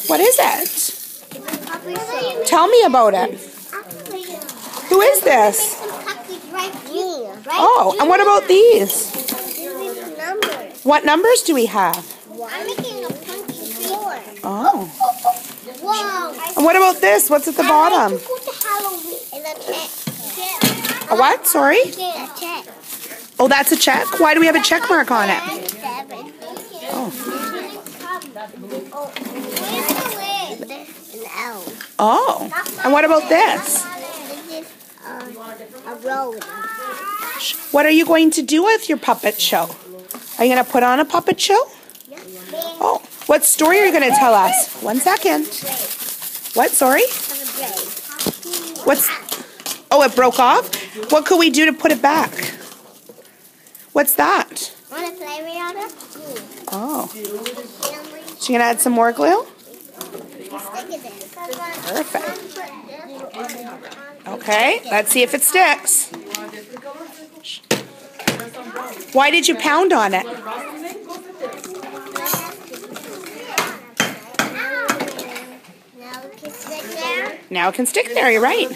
What is it? Tell me about it. Who is this? Oh, and what about these? What numbers do we have? I'm making a pumpkin floor. Oh. Whoa. And what about this? What's at the bottom? A what? Sorry? A check. Oh, that's a check? Why do we have a check mark on it? Oh. Where's the lid? An L. Oh. And what about this? This is a road. What are you going to do with your puppet show? Are you going to put on a puppet show? Oh. What story are you going to tell us? 1 second. What? Sorry? What's... Oh, it broke off? What could we do to put it back? What's that? Want to play with it? Oh. So you're going to add some more glue? Perfect. Okay, let's see if it sticks. Why did you pound on it? Now it can stick there. Now it can stick there, you're right.